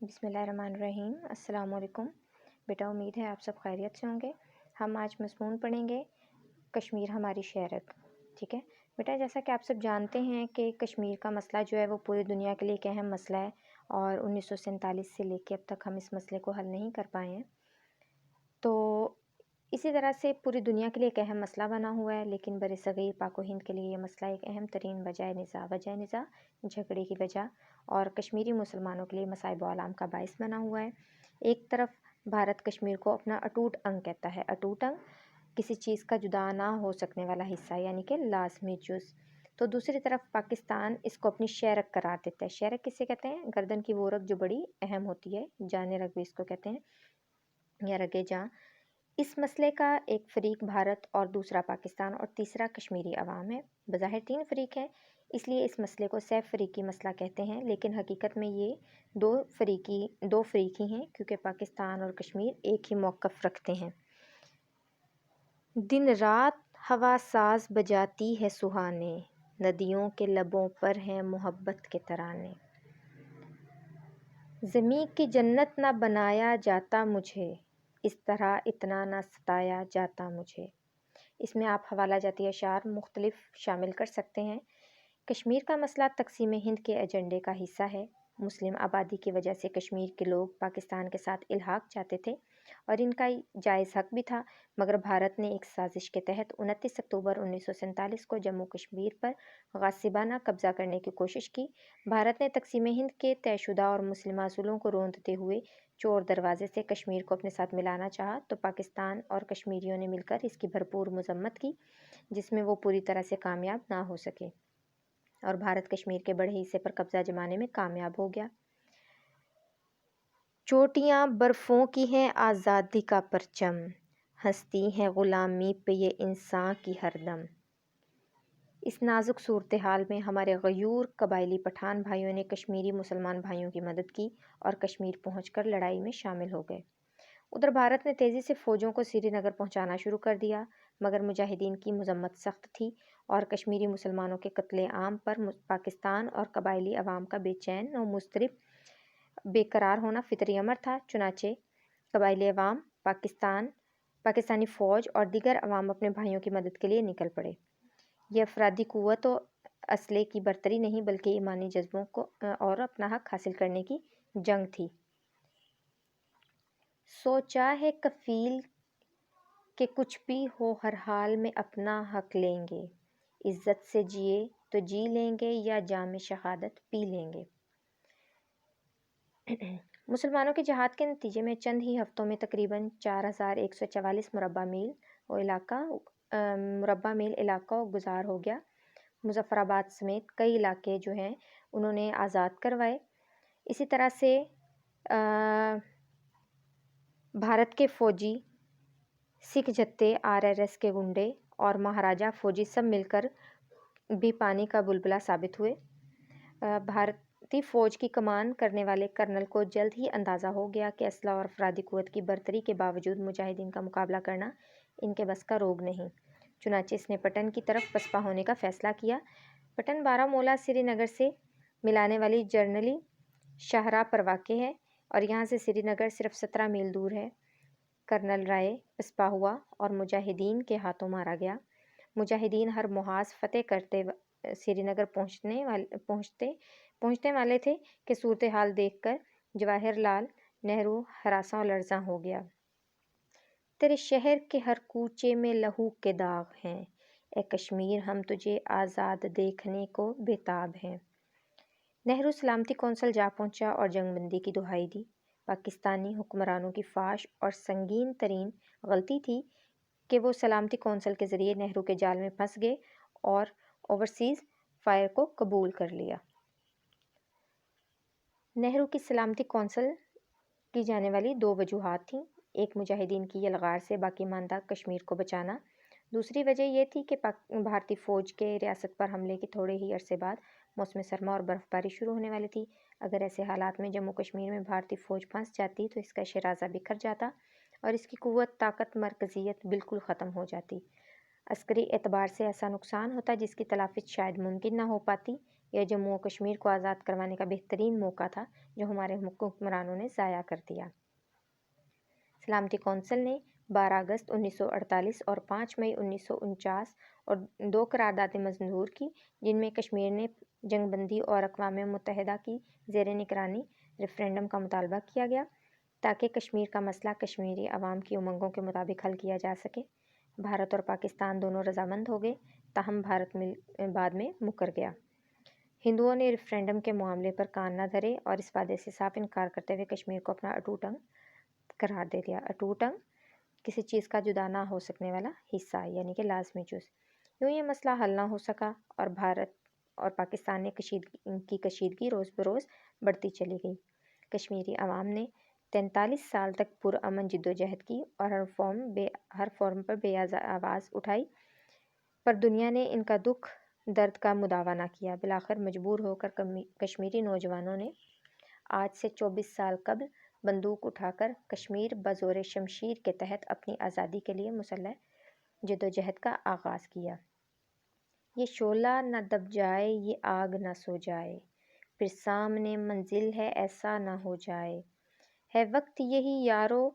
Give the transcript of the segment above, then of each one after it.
بسم اللہ الرحمن الرحیم۔ السلام علیکم بیٹا، امید ہے آپ سب خیریت سے ہوں گے۔ ہم آج مضمون پڑھیں گے کشمیر ہماری شہرت، ٹھیک ہے بیٹا؟ جیسا کہ آپ سب جانتے ہیں کہ کشمیر کا مسئلہ جو ہے وہ پوری دنیا کے لیے ایک اہم مسئلہ ہے، اور 1947 سے لے کے اب تک ہم اس مسئلے کو حل نہیں کر پائے ہیں۔ تو اسی طرح سے پوری دنیا کے لیے ایک اہم مسئلہ بنا ہوا ہے، لیکن برصغیر پاک و ہند کے لیے یہ مسئلہ ایک اہم ترین وجہ نزاع جھگڑے کی وجہ اور کشمیری مسلمانوں کے لیے مصائب و آلام کا باعث بنا ہوا ہے۔ ایک طرف بھارت کشمیر کو اپنا اٹوٹ انگ کہتا ہے، اٹوٹ انگ کسی چیز کا جدا نہ ہو سکنے والا حصہ، یعنی کہ لازمی جز۔ تو دوسری طرف پاکستان اس کو اپنی شہرک قرار دیتا ہے۔ شہرک کسے کہتے ہیں؟ گردن کی وہ رگ جو بڑی اہم ہوتی ہے، جانے رگ بھی اس کو کہتے ہیں، یا رگ جاں۔ اس مسئلے کا ایک فریق بھارت اور دوسرا پاکستان اور تیسرا کشمیری عوام ہے۔ بظاہر تین فریق ہیں، اس لیے اس مسئلے کو سہ فریقی مسئلہ کہتے ہیں، لیکن حقیقت میں یہ دو فریق ہی ہیں، کیونکہ پاکستان اور کشمیر ایک ہی موقف رکھتے ہیں۔ دن رات ہوا ساز بجاتی ہے سہانے، ندیوں کے لبوں پر ہیں محبت کے ترانے۔ زمیں کی جنت نہ بنایا جاتا مجھے، اس طرح اتنا نہ ستایا جاتا مجھے۔ اس میں آپ حوالہ جاتی اشعار مختلف شامل کر سکتے ہیں۔ کشمیر کا مسئلہ تقسیم ہند کے ایجنڈے کا حصہ ہے۔ مسلم آبادی کی وجہ سے کشمیر کے لوگ پاکستان کے ساتھ الحاق چاہتے تھے، اور ان کا جائز حق بھی تھا، مگر بھارت نے ایک سازش کے تحت 29 اکتوبر 1947 کو جموں کشمیر پر غاصبانہ قبضہ کرنے کی کوشش کی۔ بھارت نے تقسیم ہند کے طے شدہ اور مسلمہ اصولوں کو روندتے ہوئے چور دروازے سے کشمیر کو اپنے ساتھ ملانا چاہا، تو پاکستان اور کشمیریوں نے مل کر اس کی بھرپور مذمت کی، جس میں وہ پوری طرح سے کامیاب نہ ہو سکے، اور بھارت کشمیر کے بڑے حصے پر قبضہ جمانے میں کامیاب ہو گیا۔ چوٹیاں برفوں کی ہیں آزادی کا پرچم، ہنستی ہیں غلامی پہ یہ انسان کی ہر دم۔ اس نازک صورتحال میں ہمارے غیور قبائلی پٹھان بھائیوں نے کشمیری مسلمان بھائیوں کی مدد کی اور کشمیر پہنچ کر لڑائی میں شامل ہو گئے۔ ادھر بھارت نے تیزی سے فوجوں کو سری نگر پہنچانا شروع کر دیا، مگر مجاہدین کی مذمت سخت تھی، اور کشمیری مسلمانوں کے قتل عام پر پاکستان اور قبائلی عوام کا بے چین و مضطرب بے قرار ہونا فطری امر تھا۔ چنانچہ قبائلی عوام، پاکستانی فوج اور دیگر عوام اپنے بھائیوں کی مدد کے لیے نکل پڑے۔ یہ افرادی قوت و اسلحے کی برتری نہیں، بلکہ ایمانی جذبوں کو اور اپنا حق حاصل کرنے کی جنگ تھی۔ سوچا ہے کفیل کہ کچھ بھی ہو ہر حال میں اپنا حق لیں گے، عزت سے جیے تو جی لیں گے یا جام شہادت پی لیں گے۔ مسلمانوں کے جہاد کے نتیجے میں چند ہی ہفتوں میں تقریباً 4144 مربع میل علاقہ گزار ہو گیا۔ مظفر آباد سمیت کئی علاقے جو ہیں انہوں نے آزاد کروائے۔ اسی طرح سے بھارت کے فوجی، سکھ جتھے، RRS کے گنڈے اور مہاراجہ فوجی سب مل کر بھی پانی کا بلبلہ ثابت ہوئے۔ بھارتی فوج کی کمان کرنے والے کرنل کو جلد ہی اندازہ ہو گیا کہ اسلحہ اور افرادی قوت کی برتری کے باوجود مجاہدین کا مقابلہ کرنا ان کے بس کا روگ نہیں۔ چنانچہ اس نے پٹن کی طرف پسپا ہونے کا فیصلہ کیا۔ پٹن بارہمولہ سری نگر سے ملانے والی جرنیلی شاہراہ پر واقع ہے، اور یہاں سے سری نگر صرف 17 میل دور ہے۔ کرنل رائے پسپا ہوا اور مجاہدین کے ہاتھوں مارا گیا۔ مجاہدین ہر محاذ فتح کرتے سری نگر پہنچنے والے تھے کہ صورتحال دیکھ کر جواہر لال نہرو ہراساں و لرزاں ہو گیا۔ تیرے شہر کے ہر کوچے میں لہو کے داغ ہیں، اے کشمیر ہم تجھے آزاد دیکھنے کو بےتاب ہیں۔ نہرو سلامتی کونسل جا پہنچا اور جنگ بندی کی دہائی دی۔ پاکستانی حکمرانوں کی فاش اور سنگین ترین غلطی تھی کہ وہ سلامتی کونسل کے ذریعے نہرو کے جال میں پھنس گئے اور اوورسیز فائر کو قبول کر لیا۔ نہرو کی سلامتی کونسل کی جانے والی دو وجوہات تھیں، ایک مجاہدین کی یلغار سے باقی ماندہ کشمیر کو بچانا، دوسری وجہ یہ تھی کہ بھارتی فوج کے ریاست پر حملے کے تھوڑے ہی عرصے بعد موسم سرما اور برف باری شروع ہونے والی تھی۔ اگر ایسے حالات میں جموں کشمیر میں بھارتی فوج پھنس جاتی تو اس کا شیرازہ بکھر جاتا اور اس کی قوت، طاقت، مرکزیت بالکل ختم ہو جاتی۔ عسکری اعتبار سے ایسا نقصان ہوتا جس کی تلافی شاید ممکن نہ ہو پاتی، یہ جموں و کشمیر کو آزاد کروانے کا بہترین موقع تھا جو ہمارے حکمرانوں نے ضائع کر دیا۔ سلامتی کونسل نے 12 اگست 1948 اور 5 مئی 1949 اور 2 قراردادیں منظور کی، جن میں کشمیر نے جنگ بندی اور اقوام متحدہ کی زیر نگرانی ریفرنڈم کا مطالبہ کیا گیا تاکہ کشمیر کا مسئلہ کشمیری عوام کی امنگوں کے مطابق حل کیا جا سکے۔ بھارت اور پاکستان دونوں رضامند ہو گئے، تاہم بھارت بعد میں مکر گیا۔ ہندوؤں نے ریفرنڈم کے معاملے پر کان نہ دھرے اور اس وعدے سے صاف انکار کرتے ہوئے کشمیر کو اپنا اٹوٹ انگ قرار دے دیا۔ اٹوٹ انگ کسی چیز کا جدا نہ ہو سکنے والا حصہ، یعنی کہ لازمی جز۔ یوں یہ مسئلہ حل نہ ہو سکا اور بھارت اور پاکستان نے کشیدگی روز بروز بڑھتی چلی گئی۔ کشمیری عوام نے 43 سال تک پرامن جدوجہد کی اور ہر فورم پر بے آواز اٹھائی، پر دنیا نے ان کا دکھ درد کا مداوع نہ کیا۔ بالآخر مجبور ہو کر کشمیری نوجوانوں نے آج سے 24 سال قبل بندوق اٹھا کر کشمیر بزور شمشیر کے تحت اپنی آزادی کے لیے مسلح جدوجہد کا آغاز کیا۔ یہ شعلہ نہ دب جائے، یہ آگ نہ سو جائے، پھر سامنے منزل ہے ایسا نہ ہو جائے، ہے وقت یہی یارو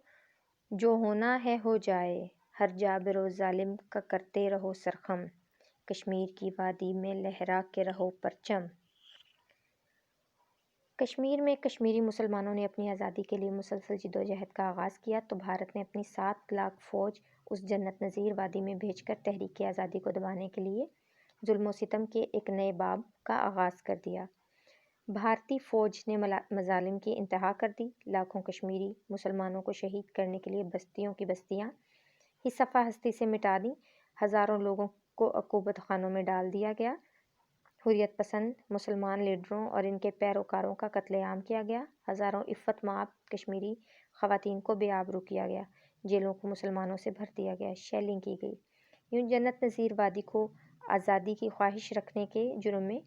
جو ہونا ہے ہو جائے، ہر جابر و ظالم کا کرتے رہو سرخم، کشمیر کی وادی میں لہرا کے رہو پرچم۔ کشمیر میں کشمیری مسلمانوں نے اپنی آزادی کے لیے مسلسل جدوجہد کا آغاز کیا تو بھارت نے اپنی 7 لاکھ فوج اس جنت نظیر وادی میں بھیج کر تحریک آزادی کو دبانے کے لیے ظلم و ستم کے ایک نئے باب کا آغاز کر دیا۔ بھارتی فوج نے مظالم کی انتہا کر دی، لاکھوں کشمیری مسلمانوں کو شہید کرنے کے لیے بستیوں کی بستیاں ہی صفحہ ہستی سے مٹا دیں، ہزاروں لوگوں کو عقوبت خانوں میں ڈال دیا گیا، حریت پسند مسلمان لیڈروں اور ان کے پیروکاروں کا قتل عام کیا گیا، ہزاروں عفت مآب کشمیری خواتین کو بے آبرو کیا گیا، جیلوں کو مسلمانوں سے بھر دیا گیا، شیلنگ کی گئی۔ یوں جنت نظیر وادی کو آزادی کی خواہش رکھنے کے جرم میں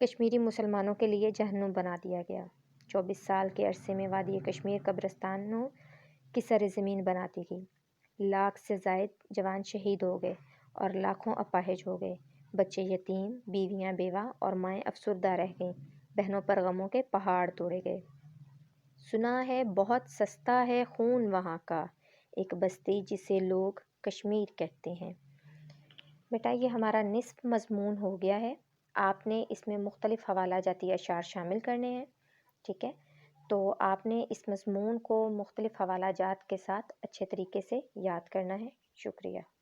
کشمیری مسلمانوں کے لیے جہنم بنا دیا گیا۔ 24 سال کے عرصے میں وادی کشمیر قبرستانوں کی سرزمین بنا دی گئی، لاکھ سے زائد جوان شہید ہو گئے اور لاکھوں اپاہج ہو گئے، بچے یتیم، بیویاں بیوہ اور مائیں افسردہ رہ گئیں، بہنوں پر غموں کے پہاڑ توڑے گئے۔ سنا ہے بہت سستا ہے خون وہاں کا، ایک بستی جسے لوگ کشمیر کہتے ہیں۔ بیٹا یہ ہمارا نصف مضمون ہو گیا ہے، آپ نے اس میں مختلف حوالہ جاتی اشعار شامل کرنے ہیں، ٹھیک ہے؟ تو آپ نے اس مضمون کو مختلف حوالہ جات کے ساتھ اچھے طریقے سے یاد کرنا ہے۔ شکریہ۔